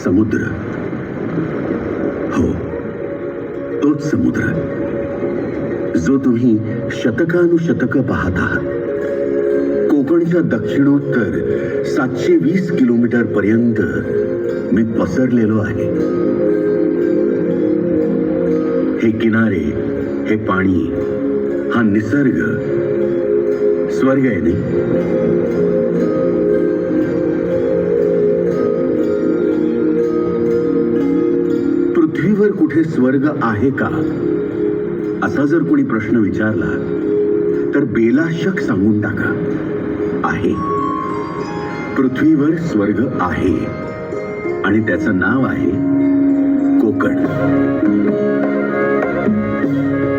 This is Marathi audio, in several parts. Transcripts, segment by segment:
समुद्र, हो तोच समुद्र जो तुम्ही शतकानुशतक पाहत आहात. कोकणच्या दक्षिणोत्तर 720 किलोमीटर पर्यंत मी पसरलेलो आहे. हे किनारे, हे पाणी, हा निसर्ग स्वर्ग आहे नाही. पृथ्वीवर कुठे स्वर्ग आहे का असा जर कोणी प्रश्न विचारला तर बेलाशक सांगून टाका, आहे. पृथ्वीवर स्वर्ग आहे आणि त्याचं नाव आहे कोकण.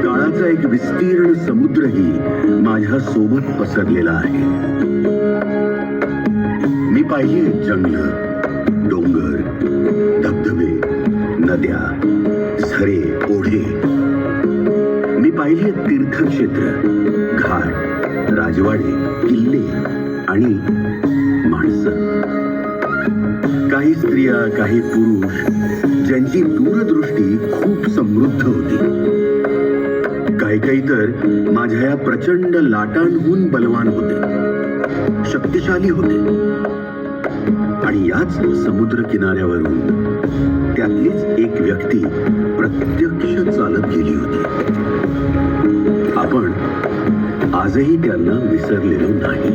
काळाचा एक विस्तीर्ण समुद्रही माझ्या सोबत पसरलेला आहे. मी पाहिले जंगल, डोंगर, धबधबे, नद्या, झरे, ओढे. मी पाहिले तीर्थक्षेत्र, घाट, राजवाडे, किल्ले आणि माणसं. काही स्त्रिया, काही पुरुष ज्यांची दूरदृष्टी खूप समृद्ध होती. काही तर माझ्या या प्रचंड लाटांहून बलवान होते, शक्तिशाली होते. आणि याच समुद्र किनाऱ्यावरून त्यातलीच एक व्यक्ती प्रत्यक्ष चालत गेली होती. आपण आजही त्यांना विसरलेलो नाही.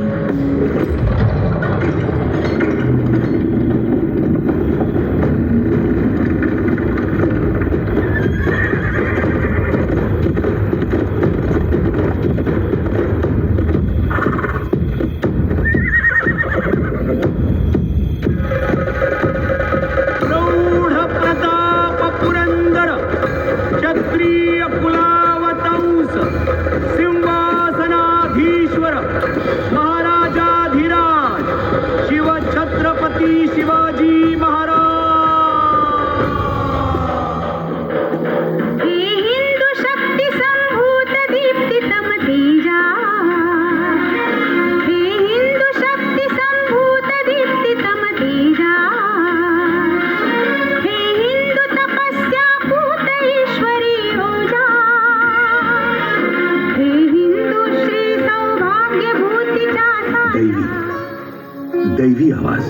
दैवी आवाज,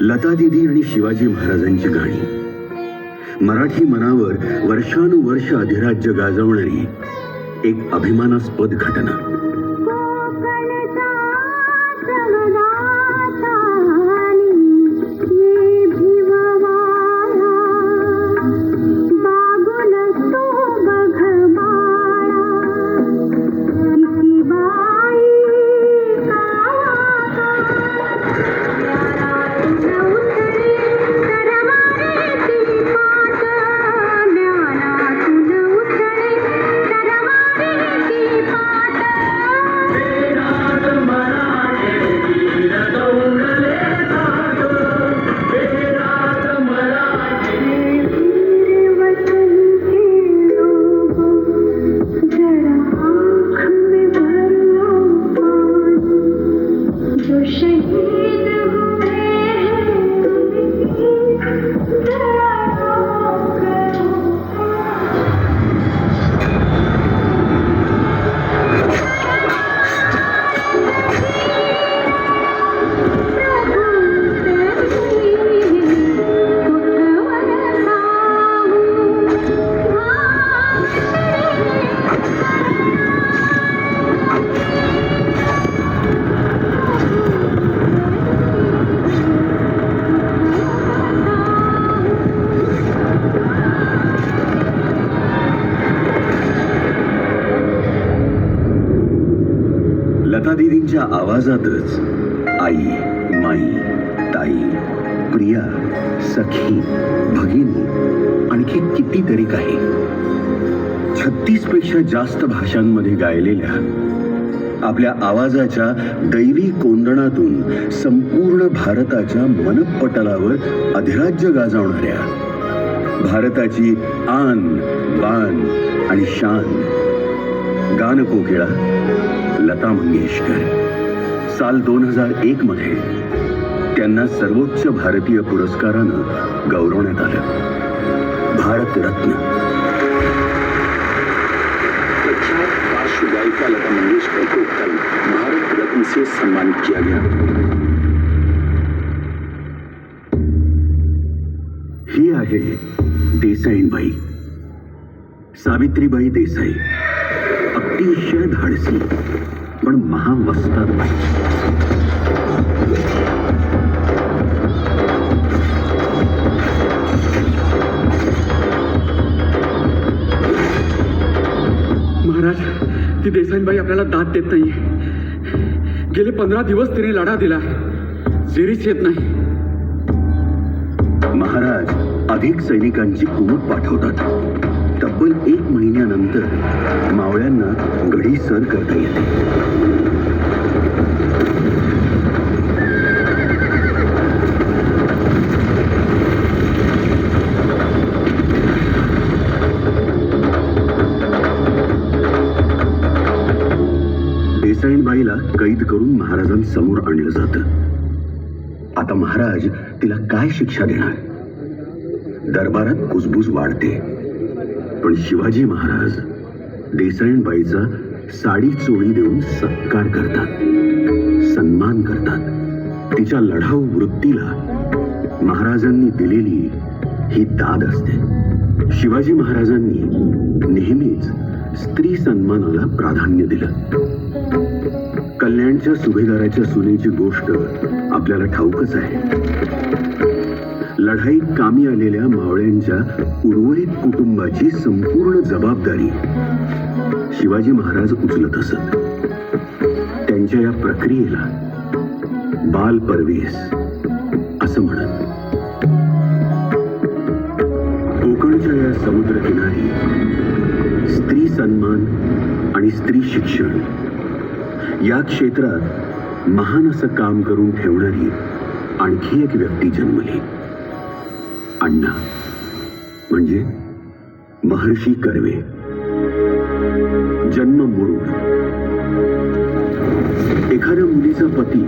लता दीदी आणि शिवाजी महाराजांची गाणी. मराठी मनावर वर्षानुवर्ष अधिराज्य गाजवणारी एक अभिमानास्पद घटना. लता दीदींच्या आवाजातच आई, माई, ताई, प्रिया, सखी, भगिनी, आणखी कितीतरी काही 36 पेक्षा जास्त भाषांमध्ये गायलेल्या आपल्या आवाजाच्या दैवी कोंदणातून संपूर्ण भारताच्या मनपटलावर अधिराज्य गाजवणाऱ्या भारताची आन, बान आणि शान गानकोकिळा लता मंगेशकर. साल 2001 मध्ये त्यांना सर्वोच्च भारतीय पुरस्कारानं गौरवण्यात आलं, भारतरत्न. प्रख्यात पार्श्व गायिका लता मंगेशकर को कल भारत रत्न से सम्मानित किया गया. ही आहे देसाईबाई, सावित्रीबाई देसाई. अतिशय धाडसी पण महावस्ताद बाई. महाराज, ती देसाईबाई आपल्याला दाद देत नाहीये. गेले 15 दिवस तिने लढा दिला, जेरीच येत नाही. महाराज अधिक सैनिकांची कुमक पाठवतात. तब्बल 1 महिन्यानंतर मावळ्यांना गडी सर करता येते. देसाईबाईला कैद करून महाराजांसमोर आणलं जातं. आता महाराज तिला काय शिक्षा देणार? दरबारात कुजबूज वाढते. पण शिवाजी महाराज देसाईबाईचा साडी चोळी देऊन सत्कार करतात, सन्मान करतात. तिच्या लढाऊ वृत्तीला महाराजांनी दिलेली ही दाद असते. शिवाजी महाराजांनी नेहमीच स्त्री सन्मानाला प्राधान्य दिलं. कल्याणच्या सुभेदाराच्या सुनेची गोष्ट आपल्याला ठाऊकच आहे. लढाईत कामी आलेल्या मावळ्यांच्या उर्वरित कुटुंबाची संपूर्ण जबाबदारी शिवाजी महाराज उचलत असत. त्यांच्या या प्रक्रियेला बाल परवेस असं म्हणत. कोकणच्या या समुद्रकिनारी स्त्री सन्मान आणि स्त्री शिक्षण या क्षेत्रात महान असं काम करून ठेवणारी आणखी एक व्यक्ती जन्मली. अण्णा म्हणजे महर्षी कर्वे. जन्म मुरुड. एखाद्या मुलीचा पती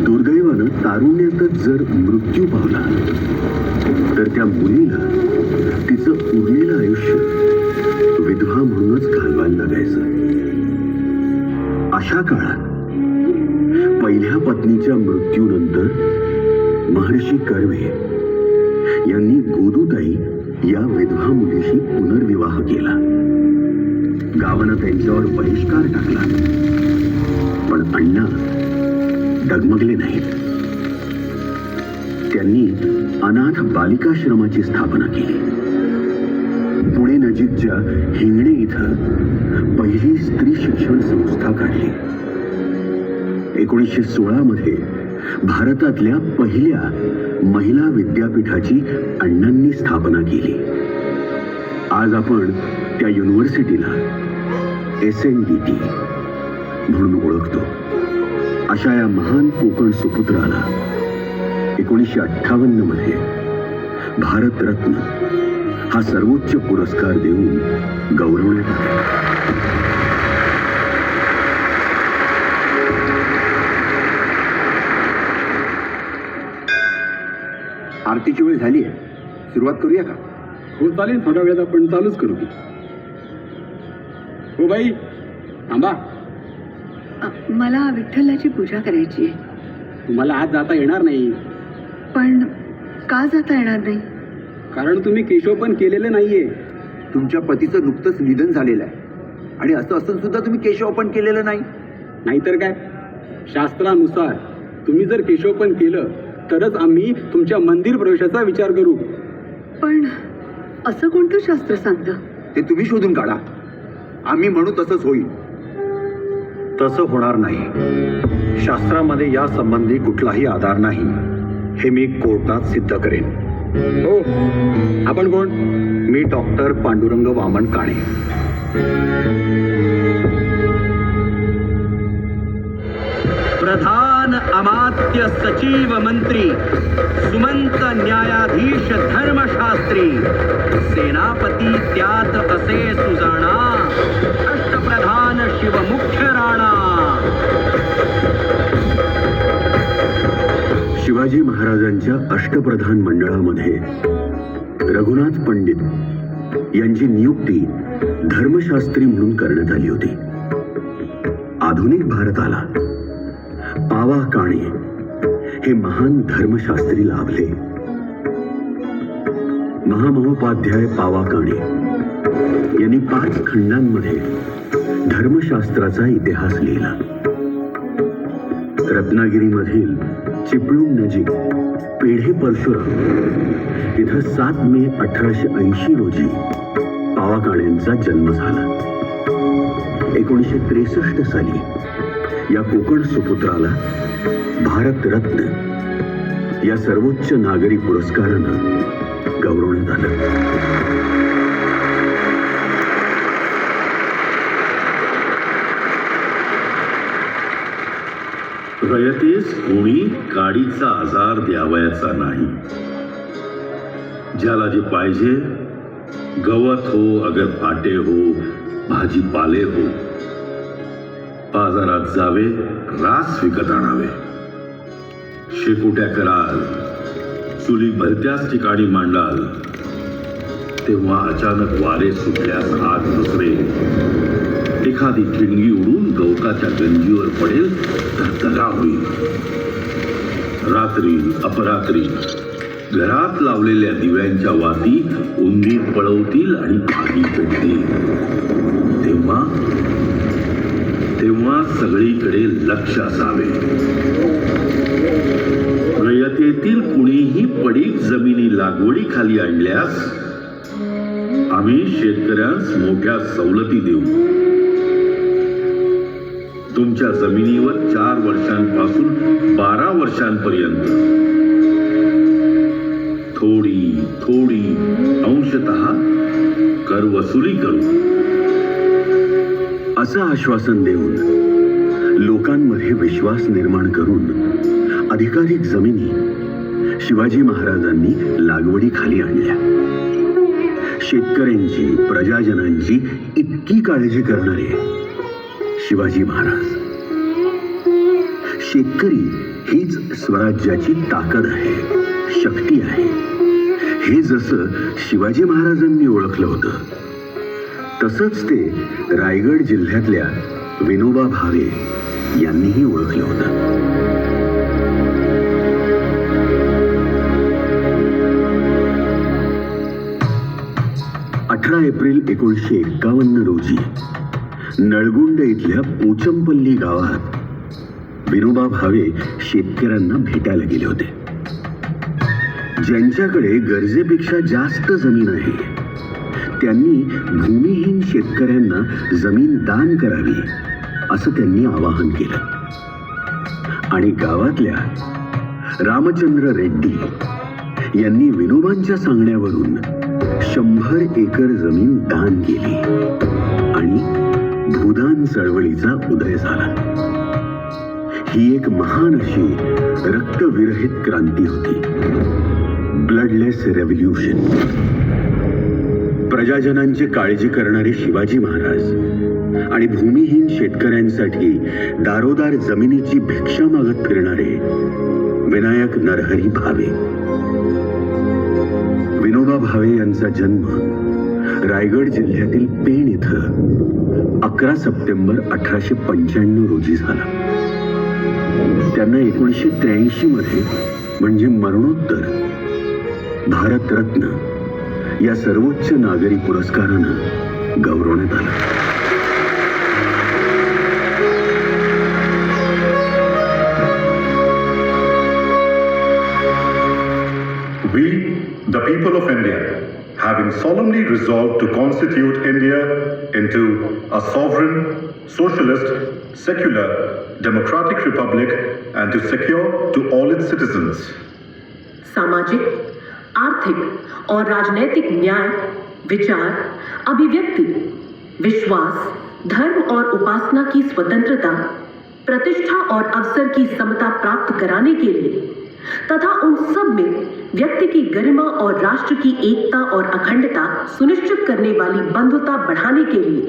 दुर्दैवानं तारुण्यातच जर मृत्यू पावला तर त्या मुलीला तिचं उरलेलं आयुष्य विधवा म्हणूनच घालवायला लागायचं. अशा काळात पहिल्या पत्नीच्या मृत्यूनंतर महर्षी कर्वे यांनी गोदूताई या विधवा मुलीशी पुनर्विवाह केला. गावानं त्यांच्यावर बहिष्कार टाकला, पण अण्णा डगमगले नाहीत. त्यांनी अनाथ बालिकाश्रमाची स्थापना केली. पुणे नजीकच्या हिंगणे इथं पहिली स्त्री शिक्षण संस्था काढली. 1916 मध्ये भारतातल्या पहिल्या महिला विद्यापीठाची अण्णांनी स्थापना केली. आज आपण त्या युनिव्हर्सिटीला SNDT म्हणून ओळखतो. अशा या महान कोकण सुपुत्राला 1958 मध्ये भारतरत्न हा सर्वोच्च पुरस्कार देऊन गौरवण्यात आला. आरतीची वेळ झाली आहे, सुरुवात करूया का? हो चालेल, थोड्या वेळात आपण चालूच करू. हो बाई थांबा, मला विठ्ठलाची पूजा करायची आहे. तुम्हाला आज जाता येणार नाही. पण का जाता येणार नाही? कारण तुम्ही केशवपण केलेलं नाहीये. तुमच्या पतीचं नुकतंच निधन झालेलं आहे आणि असं असून सुद्धा तुम्ही केशवपन केलेलं नाही. नाहीतर काय, शास्त्रानुसार तुम्ही जर केशवपण केलं तरच आम्ही तुमच्या मंदिर प्रवेशाचा विचार करू. पण असं कोणतं शास्त्र सांगतं? ते तुम्ही शोधून काढा. आम्ही म्हणू तसंच होईल. तसं होणार नाही. शास्त्रामध्ये या संबंधी कुठलाही आधार नाही. हे मी कोर्टात सिद्ध करेन. हो, आपण कोण? मी डॉक्टर पांडुरंग वामन काणे. प्रधान अमात्य सचिव मंत्री सुमंत न्यायाधीश धर्मशास्त्री सेनापती त्यात असे सुजाणा अष्टप्रधान शिवमुख्य राणा. शिवाजी महाराजांच्या अष्टप्रधान मंडळामध्ये रघुनाथ पंडित यांची नियुक्ती धर्मशास्त्री म्हणून करण्यात आली होती. आधुनिक भारताला पावा काणे हे महान धर्मशास्त्री लाभले. महामहोपाध्याय पावा काणे यांनी 5 खंडांमध्ये धर्मशास्त्राचा इतिहास लिहिला. रत्नागिरीमधील चिपळूण नजीक पेढे परशुराम इथं 7 मे 1880 रोजी पावा काण्यांचा जन्म झाला. 1963 साली या कोकण सुपुत्राला भारतरत्न या सर्वोच्च नागरी पुरस्कारानं गौरवण्यात आलं. रयतेस कोणी काडीचा आजार द्यावयाचा नाही. ज्याला जे पाहिजे, गवत हो अगर फाटे हो भाजीपाले हो, बाजारात जावे, रास विकत आणावे. शेकोट्या कराल, चुली भरत्याच ठिकाणी मांडाल, तेव्हा अचानक वारे सुटल्यास आग दुसरे, एखादी ठिणगी उडून गवताच्या गंजीवर पडेल तर दगा होईल. रात्री अपरात्री घरात लावलेल्या दिव्यांच्या वाती उंदीर पळवतील आणि आगी पेटतील. तेव्हा सगळीकडे लक्ष असावे. रयतेतील कुणीही पडीक जमिनी लागवडीखाली आणल्यास आम्ही शेतकऱ्यांस मोठ्या सवलती देऊ. तुमच्या जमिनीवर 4 वर्षांपासून 12 वर्षांपर्यंत थोडी अंशतः कर वसुली करू. असं आश्वासन देऊन लोकांमध्ये विश्वास निर्माण करून अधिकाधिक जमिनी शिवाजी महाराजांनी लागवडीखाली आणल्या. शेतकऱ्यांची, प्रजाजनांची इतकी काळजी करणारे शिवाजी महाराज. शेतकरी हीच स्वराज्याची ताकद आहे, शक्ती आहे, हे जसं शिवाजी महाराजांनी ओळखलं होतं, तसंच ते रायगड जिल्ह्यातल्या विनोबा भावे यांनीही ओळखलं होतं. एप्रिल 1951 रोजी नळगुंड इथल्या पोचमपल्ली गावात विनोबा भावे शेतकऱ्यांना भेटायला गेले होते. ज्यांच्याकडे गरजेपेक्षा जास्त जमीन आहे त्यांनी भूमिहीन शेतकऱ्यांना जमीन दान करावी असं त्यांनी आवाहन केलं. आणि गावातल्या रामचंद्र रेड्डी यांनी विनोबांच्या सांगण्यावरून 100 एकर जमीन दान केली आणि भूदान चळवळीचा उदय झाला. ही एक महान अशी रक्तविरहित क्रांती होती, ब्लडलेस रेव्होल्यूशन. प्रजाजनांची काळजी करणारे शिवाजी महाराज आणि भूमिहीन शेतकऱ्यांसाठी दारोदार जमिनीची भिक्षा मागत फिरणारे विनायक नरहरी भावे. विनोबा भावे यांचा जन्म रायगड जिल्ह्यातील पेण इथं 11 सप्टेंबर 1895 रोजी झाला. त्यांना 1983 मध्ये म्हणजे मरणोत्तर भारतरत्न या सर्वोच्च नागरी पुरस्कारानं गौरवण्यात आलं. We, the people of India, having solemnly resolved to constitute India into a sovereign, socialist, secular, democratic republic and to secure to all its citizens सामाजिक, आर्थिक और राजनैतिक न्याय, विचार, अभिव्यक्ति, विश्वास, धर्म और उपासना की स्वतंत्रता, प्रतिष्ठा और अवसर की समता प्राप्त कराने के लिए तथा उन सब में व्यक्ति की गरिमा और राष्ट्र की एकता और अखंडता सुनिश्चित करने वाली बंधुता बढ़ाने के लिए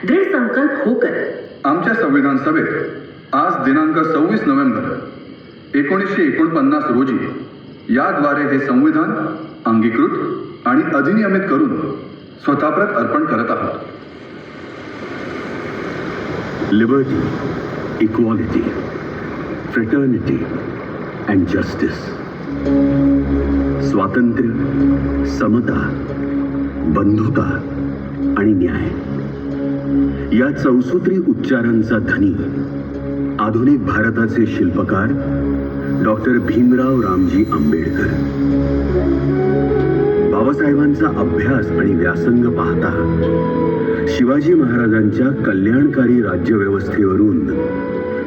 दृढ़ संकल्प होकर आमच्या संविधान सभेत आज दिनांक 26 नोव्हेंबर 1949 रोजी याद्वारे हे संविधान अंगीकृत आणि अधिनियमित करून स्वतःप्रत अर्पण करत आहोत. Liberty, equality, fraternity and justice. स्वातंत्र्य, समता, बंधुता आणि न्याय या चौसूत्री उच्चारांचा धनी आधुनिक भारताचे शिल्पकार डॉक्टर भीमराव रामजी आंबेडकर. बाबासाहेबांचा अभ्यास आणि व्यासंग पाहता शिवाजी महाराजांच्या कल्याणकारी राज्यव्यवस्थेवरून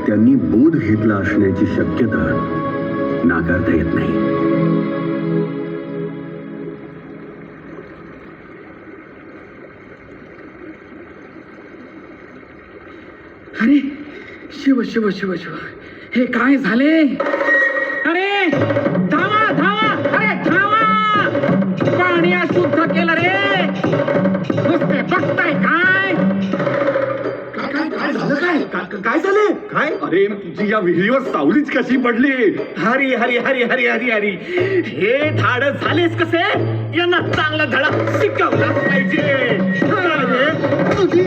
त्यांनी बोध घेतला असण्याची शक्यता नाकारता येत नाही. अरे शिव शिव शिव शिव, हे काय झाले? अरे धावा धावा, अरे धावा! पाणी अशुद्ध केलं रे. नुसते बघताय काय? काय झालं? काय? अरे तुझी या विहिरीवर सावलीच कशी पडली? हरी हरी हरी हरी हरी हरी, हे धाडस झालेस कसे? यांना चांगला धडा शिकवला पाहिजे. तुझी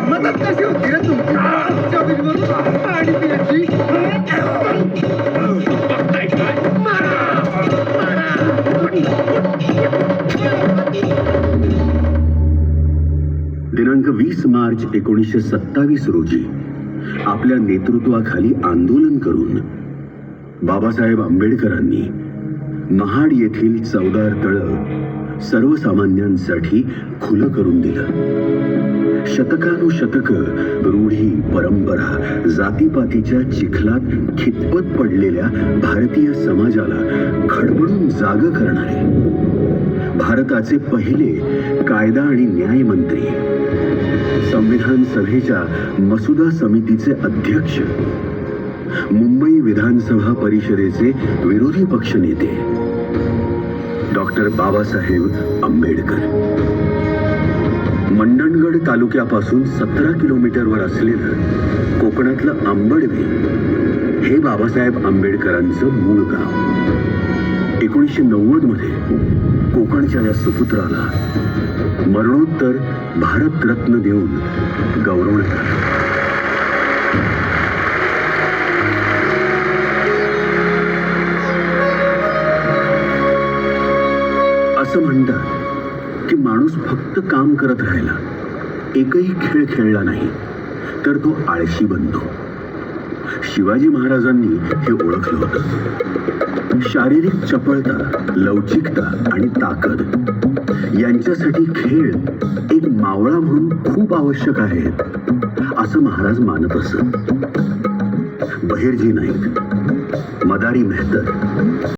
मदत कशी होती रे तुमच्या विहिरीवरून पाणी पिण्याची? बघताय काय? मारा मारा. दिनांक 20 मार्च 1927 रोजी आपल्या नेतृत्वाखाली आंदोलन करून बाबासाहेब आंबेडकरांनी महाड येथील 14 तळं सर्वसामान्यांसाठी खुलं करून दिलं. शतकानुशतक रूढी, परंपरा, जातीपातीच्या चिखलात खितपत पडलेल्या भारतीय समाजाला खडबडून जाग करणारे भारताचे पहिले कायदा आणि न्याय मंत्री, संविधान सभेच्या मसुदा समितीचे अध्यक्ष, मुंबई विधानसभा परिषदेचे विरोधी पक्षनेते डॉक्टर बाबासाहेब आंबेडकर. मंडणगड तालुक्यापासून 17 किलोमीटरवर असलेलं कोकणातलं आंबडवे हे बाबासाहेब आंबेडकरांचं मूळ गाव. 1990 मध्ये कोकणच्या या सुपुत्राला मरणोत्तर भारतरत्न देऊन गौरवण्यात आलं. असं म्हणतात की माणूस फक्त फक्त काम करत राहिला, एकही खेळ खेळला नाही, तर तो आळशी बनतो. शिवाजी महाराजांनी हे ओळखलं होतं. शारीरिक चपळता, लवचिकता आणि ताकद यांच्यासाठी खेळ एक मावळा म्हणून खूप आवश्यक आहे, असं महाराज मानत असत. बहिर्जी नाईक, मदारी मेहतर,